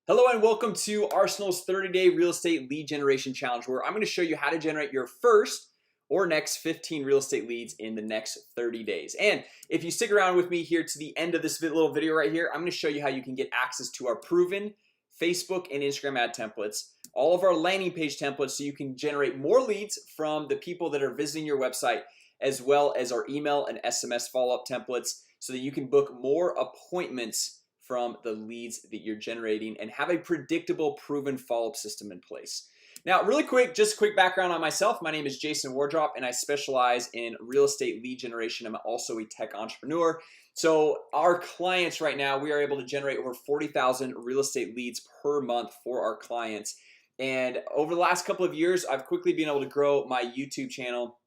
Hello and welcome to Arsenal's 30-day real estate lead generation challenge, where I'm going to show you how to generate your first or next 15 real estate leads in the next 30 days. And if you stick around with me here to the end of this little video right here, I'm going to show you how you can get access to our proven Facebook and Instagram ad templates, all of our landing page templates, so you can generate more leads from the people that are visiting your website, as well as our email and SMS follow-up templates, so that you can book more appointments from the leads that you're generating and have a predictable, proven follow-up system in place. Now, really quick, just a quick background on myself. My name is Jason Wardrop and I specialize in real estate lead generation. I'm also a tech entrepreneur. So our clients right now, we are able to generate over 40,000 real estate leads per month for our clients. And over the last couple of years, I've quickly been able to grow my YouTube channel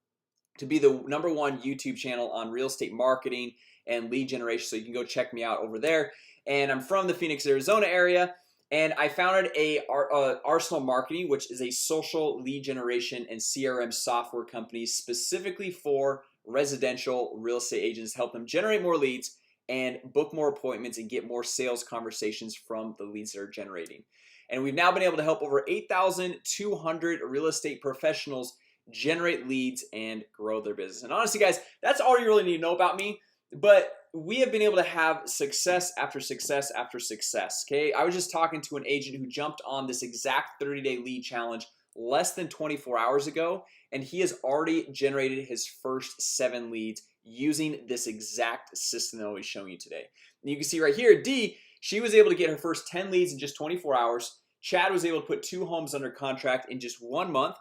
to be the #1 YouTube channel on real estate marketing and lead generation. So you can go check me out over there. And I'm from the Phoenix, Arizona area, and I founded Arsenal Marketing, which is a social lead generation and CRM software company specifically for residential real estate agents, help them generate more leads and book more appointments and get more sales conversations from the leads they're generating. And we've now been able to help over 8,200 real estate professionals generate leads and grow their business. And honestly, guys, that's all you really need to know about me. But we have been able to have success after success after success. Okay, I was just talking to an agent who jumped on this exact 30-day lead challenge less than 24 hours ago, and he has already generated his first 7 leads using this exact system that I'll be showing you today. And you can see right here, D, she was able to get her first 10 leads in just 24 hours. Chad was able to put 2 homes under contract in just 1 month,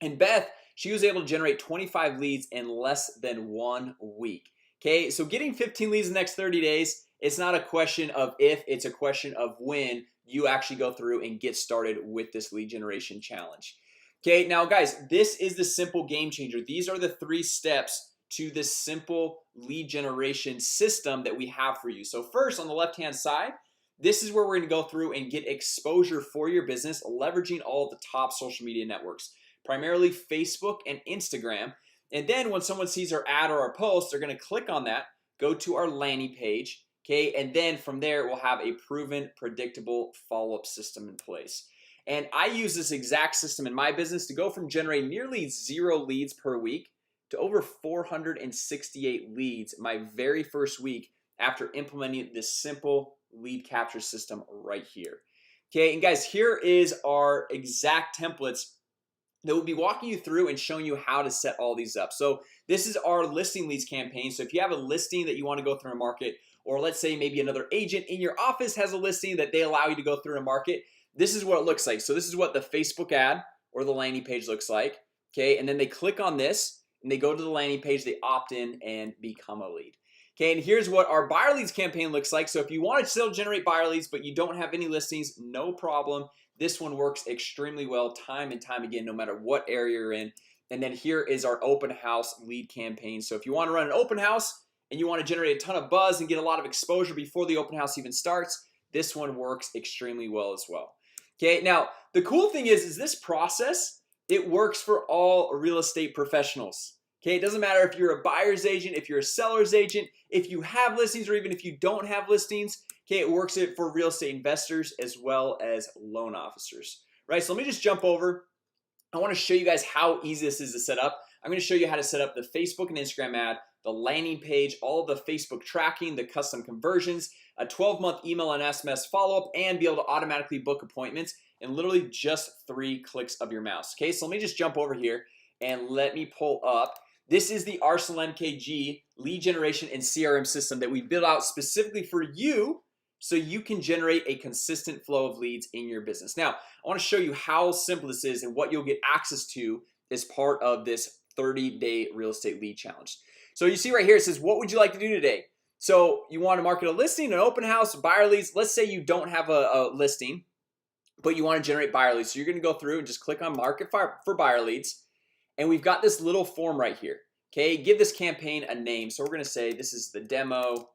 and Beth, she was able to generate 25 leads in less than 1 week. Okay, so getting 15 leads in the next 30 days, it's not a question of if, it's a question of when you actually go through and get started with this lead generation challenge. Okay, now guys, this is the simple game changer. These are the 3 steps to this simple lead generation system that we have for you. So first, on the left-hand side, this is where we're gonna go through and get exposure for your business, leveraging all of the top social media networks, primarily Facebook and Instagram. And then when someone sees our ad or our post, they're going to click on that, go to our landing page, okay, and then from there we'll have a proven, predictable follow-up system in place. And I use this exact system in my business to go from generating nearly 0 leads per week to over 468 leads my very first week after implementing this simple lead capture system right here. Okay, and guys, here is our exact templates that will be walking you through and showing you how to set all these up. So this is our listing leads campaign. So if you have a listing that you want to go through and market, or let's say maybe another agent in your office has a listing that they allow you to go through and market, this is what it looks like. So this is what the Facebook ad or the landing page looks like. Okay, and then they click on this and they go to the landing page, they opt in and become a lead. Okay, and here's what our buyer leads campaign looks like. So if you want to still generate buyer leads but you don't have any listings, no problem. This one works extremely well time and time again, no matter what area you're in. And then here is our open house lead campaign. So if you want to run an open house and you want to generate a ton of buzz and get a lot of exposure before the open house even starts, this one works extremely well as well. Okay, now the cool thing is this process, it works for all real estate professionals. Okay, it doesn't matter if you're a buyer's agent, if you're a seller's agent, if you have listings, or even if you don't have listings. Okay, it works it for real estate investors as well as loan officers, right? So let me just jump over. I want to show you guys how easy this is to set up. I'm going to show you how to set up the Facebook and Instagram ad, the landing page, all of the Facebook tracking, the custom conversions, a 12-month email and SMS follow-up, and be able to automatically book appointments in literally just 3 clicks of your mouse. Okay, so let me just jump over here and let me pull up. This is the Arsenal MKG lead generation and CRM system that we built out specifically for you, so you can generate a consistent flow of leads in your business. Now, I want to show you how simple this is and what you'll get access to as part of this 30-day real estate lead challenge. So you see right here, it says, what would you like to do today? So you want to market a listing, an open house, buyer leads. Let's say you don't have a listing, but you want to generate buyer leads. So you're going to go through and just click on market for buyer leads. And we've got this little form right here. Okay, give this campaign a name. So we're going to say this is the demo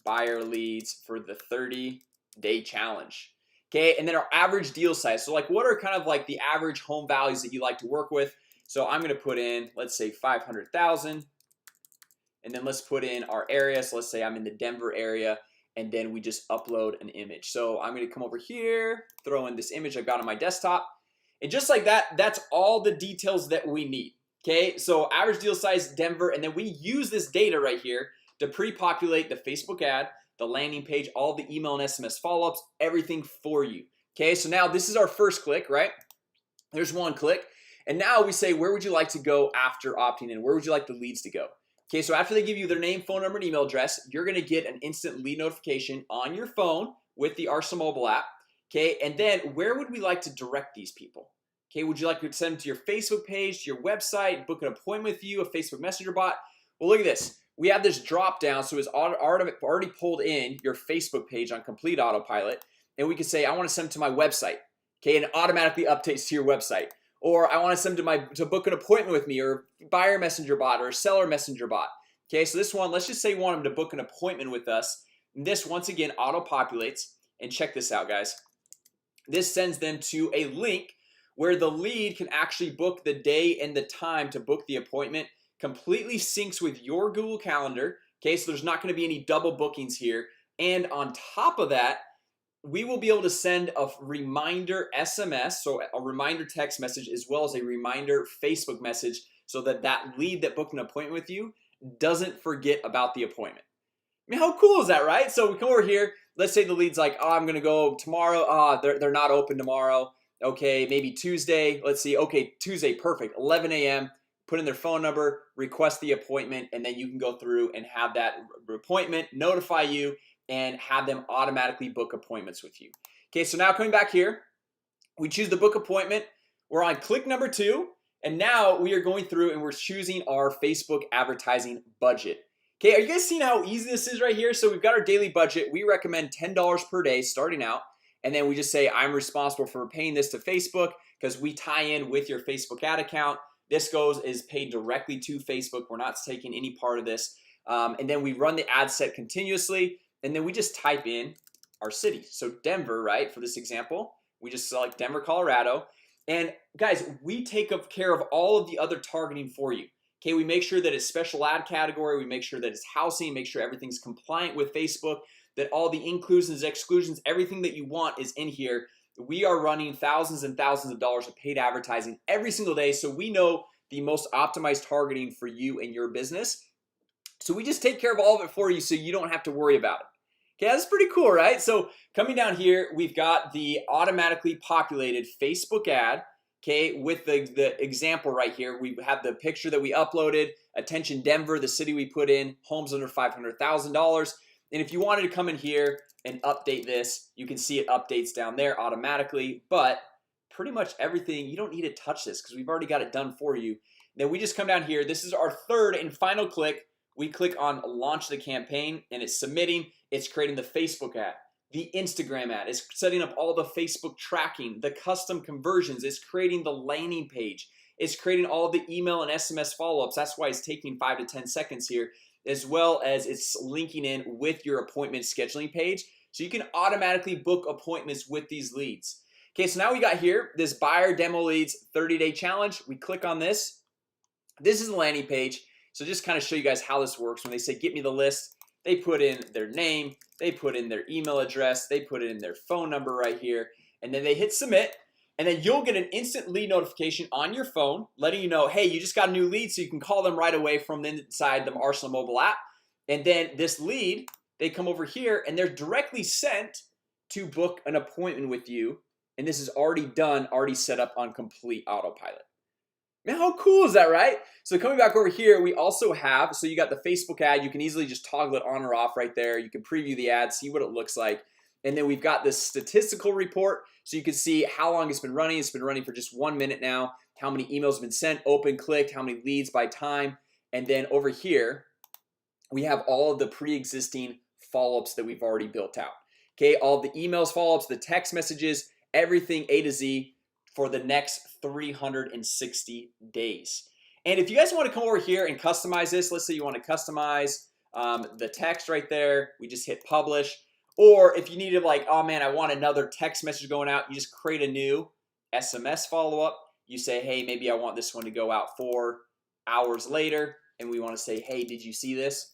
buyer leads for the 30-day challenge. Okay, and then our average deal size. So like, what are kind of like the average home values that you like to work with? So I'm going to put in, let's say 500,000, and then let's put in our area. So let's say I'm in the Denver area, and then we just upload an image. So I'm gonna come over here, throw in this image I've got on my desktop, and just like that, that's all the details that we need. Okay, so average deal size, Denver, and then we use this data right here to pre-populate the Facebook ad, the landing page, all the email and SMS follow-ups, everything for you. Okay, so now this is our first click, right? There's one click, and now we say, where would you like to go after opting in? Where would you like the leads to go? Okay, so after they give you their name, phone number, and email address, you're gonna get an instant lead notification on your phone with the Arsenal mobile app. Okay, and then where would we like to direct these people? Okay, would you like to send them to your Facebook page, to your website, book an appointment with you, a Facebook Messenger bot? Well, look at this. We have this drop down, so it's already pulled in your Facebook page on complete autopilot, and we can say, I want to send them to my website. Okay, and it automatically updates to your website. Or I want to send them to book an appointment with me, or buyer messenger bot, or seller messenger bot. Okay, so this one, let's just say we want them to book an appointment with us. And this once again auto populates, and check this out, guys. This sends them to a link where the lead can actually book the day and the time to book the appointment. Completely syncs with your Google Calendar. Okay, so there's not going to be any double bookings here. And on top of that, we will be able to send a reminder SMS, so a reminder text message, as well as a reminder Facebook message, so that that lead that booked an appointment with you doesn't forget about the appointment. I mean, how cool is that, right? So we come over here. Let's say the lead's like, oh, I'm gonna go tomorrow. They're not open tomorrow. Okay, maybe Tuesday. Let's see. Okay, Tuesday, perfect. 11 a.m. Put in their phone number, request the appointment, and then you can go through and have that appointment notify you and have them automatically book appointments with you. Okay, so now coming back here, we choose the book appointment. We're on click number 2, and now we are going through and we're choosing our Facebook advertising budget. Okay, are you guys seeing how easy this is right here? So we've got our daily budget. We recommend $10 per day starting out, and then we just say I'm responsible for paying this to Facebook because we tie in with your Facebook ad account. This is paid directly to Facebook. We're not taking any part of this, and then we run the ad set continuously, and then we just type in our city. So Denver, right? For this example, we just select Denver, Colorado, and guys, we take care of all of the other targeting for you. Okay, we make sure that it's special ad category. We make sure that it's housing. Make sure everything's compliant with Facebook. That all the inclusions, exclusions, everything that you want is in here. We are running thousands and thousands of dollars of paid advertising every single day, so we know the most optimized targeting for you and your business. So we just take care of all of it for you, so you don't have to worry about it. Okay, that's pretty cool, right? So coming down here, we've got the automatically populated Facebook ad. Okay, with the example right here, we have the picture that we uploaded. Attention Denver, the city we put in, homes under $500,000. And if you wanted to come in here and update this, you can see it updates down there automatically. But pretty much everything, you don't need to touch this because we've already got it done for you. Then we just come down here. This is our third and final click. We click on launch the campaign, and it's submitting. It's creating the Facebook ad, the Instagram ad. It's setting up all the Facebook tracking, the custom conversions. It's creating the landing page. It's creating all the email and SMS follow-ups. That's why it's taking 5 to 10 seconds here, as well as it's linking in with your appointment scheduling page, so you can automatically book appointments with these leads. Okay, so now we got here this buyer demo leads 30-day challenge. We click on this. This is the landing page. So just kind of show you guys how this works. When they say get me the list, they put in their name, they put in their email address, they put in their phone number right here, and then they hit submit. And then you'll get an instant lead notification on your phone letting you know, hey, you just got a new lead, so you can call them right away from inside the Arsenal mobile app. And then this lead, they come over here and they're directly sent to book an appointment with you. And this is already done, already set up on complete autopilot. Man, how cool is that, right? So coming back over here, we also have, so you got the Facebook ad. You can easily just toggle it on or off right there. You can preview the ad, see what it looks like. And then we've got this statistical report, so you can see how long it's been running. It's been running for just 1 minute now. How many emails have been sent, open, clicked, how many leads by time. And then over here, we have all of the pre-existing follow-ups that we've already built out. Okay, all the emails, follow-ups, the text messages, everything A to Z for the next 360 days. And if you guys want to come over here and customize this, let's say you want to customize the text right there, we just hit publish. Or if you need to, like, oh man, I want another text message going out, you just create a new SMS follow-up. You say, hey, maybe I want this one to go out 4 hours later, and we want to say, hey, did you see this?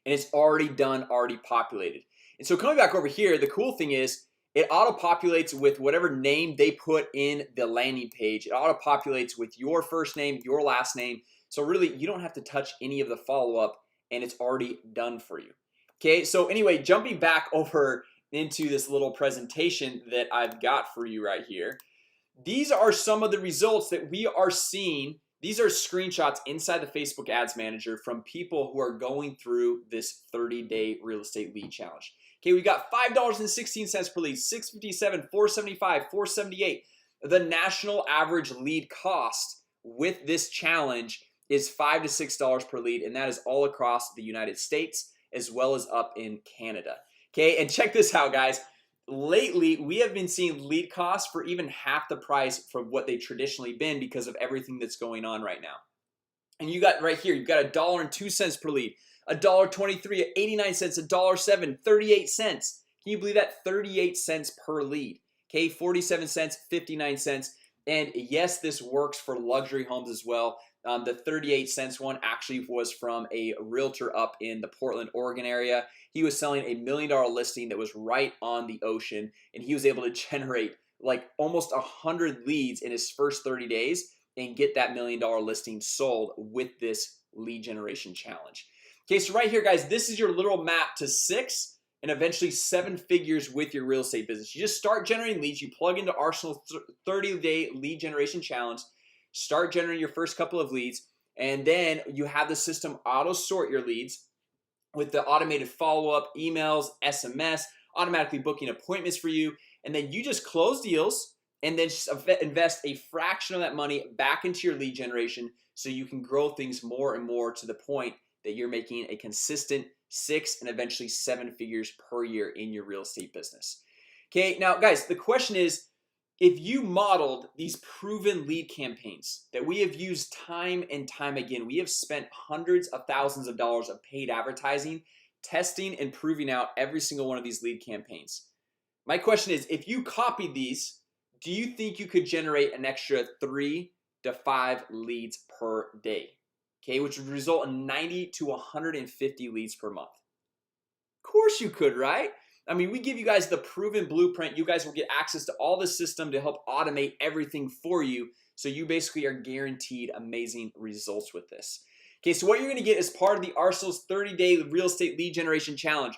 and it's already done, already populated. And so coming back over here, the cool thing is it auto-populates with whatever name they put in the landing page. It auto-populates with your first name, your last name. So really you don't have to touch any of the follow-up, and it's already done for you. Okay, so anyway, jumping back over into this little presentation that I've got for you right here, these are some of the results that we are seeing. These are screenshots inside the Facebook Ads Manager from people who are going through this 30-day real estate lead challenge. Okay, we got $5.16 per lead, $6.57, $4.75, $4.78. The national average lead cost with this challenge is $5 to $6 per lead, and that is all across the United States as well as up in Canada. Okay, and check this out, guys. Lately, we have been seeing lead costs for even half the price from what they've traditionally been because of everything that's going on right now. And you got right here, you've got $1.02 per lead, $1.23 at 89 cents, $1.07, 38 cents. Can you believe that? 38 cents per lead. Okay, 47 cents, 59 cents. And yes, this works for luxury homes as well. The 38 cents one actually was from a realtor up in the Portland, Oregon area. He was selling a $1 million listing that was right on the ocean, and he was able to generate like almost 100 leads in his first 30 days and get that $1 million listing sold with this lead generation challenge. Okay, so right here, guys, this is your little map to 6 and eventually 7 figures with your real estate business. You just start generating leads. You plug into Arsenal's 30-day lead generation challenge, start generating your first couple of leads, and then you have the system auto sort your leads with the automated follow-up emails, SMS, automatically booking appointments for you, and then you just close deals and then just invest a fraction of that money back into your lead generation so you can grow things more and more to the point that you're making a consistent 6 and eventually 7 figures per year in your real estate business. Okay, now guys, the question is, if you modeled these proven lead campaigns that we have used time and time again, we have spent hundreds of thousands of dollars of paid advertising, testing and proving out every single one of these lead campaigns. My question is, if you copied these, do you think you could generate an extra 3 to 5 leads per day? Okay, which would result in 90 to 150 leads per month. Of course you could, right? I mean, we give you guys the proven blueprint. You guys will get access to all the system to help automate everything for you, so you basically are guaranteed amazing results with this. Okay, so what you're gonna get as part of the Arsenal's 30-day real estate lead generation challenge,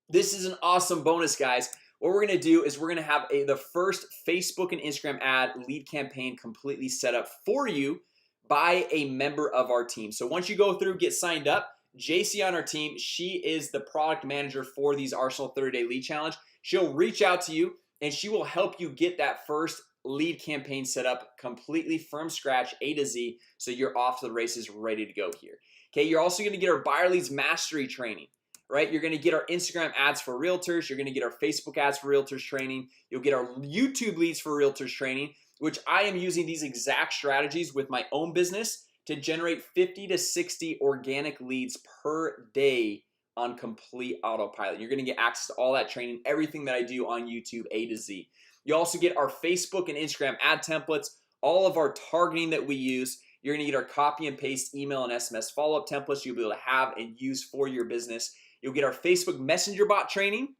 this is an awesome bonus, guys. What we're gonna do is we're gonna have the first Facebook and Instagram ad lead campaign completely set up for you by a member of our team. So once you go through, get signed up, JC on our team, she is the product manager for these Arsenal 30-day lead challenge. She'll reach out to you and she will help you get that first lead campaign set up completely from scratch, A to Z, so you're off to the races, ready to go here. Okay, you're also gonna get our buyer leads mastery training, right? You're gonna get our Instagram ads for realtors. You're gonna get our Facebook ads for realtors training. You'll get our YouTube leads for realtors training, which I am using these exact strategies with my own business to generate 50 to 60 organic leads per day on complete autopilot. You're gonna get access to all that training, everything that I do on YouTube, A to Z. You also get our Facebook and Instagram ad templates, all of our targeting that we use. You're gonna get our copy and paste email and SMS follow-up templates you'll be able to have and use for your business. You'll get our Facebook Messenger bot training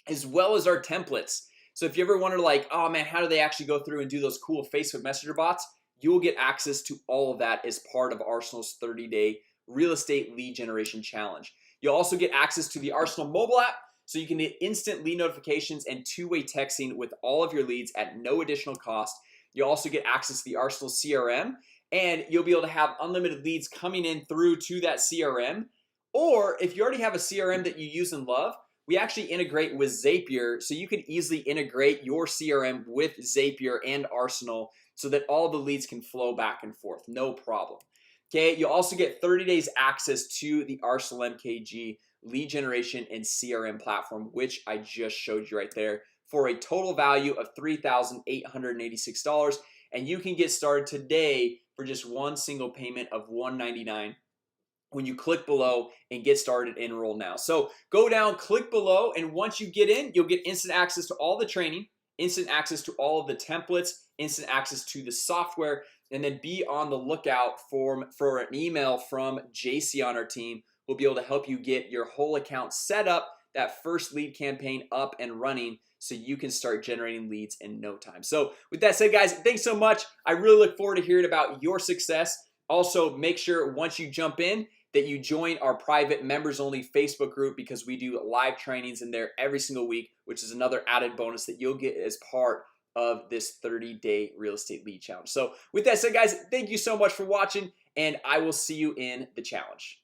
as well as our templates. So if you ever wonder like, oh man, how do they actually go through and do those cool Facebook Messenger bots? You will get access to all of that as part of Arsenal's 30-day real estate lead generation challenge. You'll also get access to the Arsenal mobile app, so you can get instant lead notifications and two-way texting with all of your leads at no additional cost. You'll also get access to the Arsenal CRM, and you'll be able to have unlimited leads coming in through to that CRM. Or if you already have a CRM that you use and love, we actually integrate with Zapier, so you can easily integrate your CRM with Zapier and Arsenal so that all the leads can flow back and forth, no problem. Okay, you'll also get 30 days access to the Arsenal MKG lead generation and CRM platform, which I just showed you right there, for a total value of $3,886. And you can get started today for just one single payment of $199 when you click below and get started, enroll now. So go down, click below, and once you get in, you'll get instant access to all the training, instant access to all of the templates, instant access to the software, and then be on the lookout for an email from JC on our team will be able to help you get your whole account set up, that first lead campaign up and running, so you can start generating leads in no time. So with that said, guys, thanks so much. I really look forward to hearing about your success. Also, make sure once you jump in that you join our private members only Facebook group, because we do live trainings in there every single week, which is another added bonus that you'll get as part of this 30-day real estate lead challenge. So with that said, guys, thank you so much for watching, and I will see you in the challenge.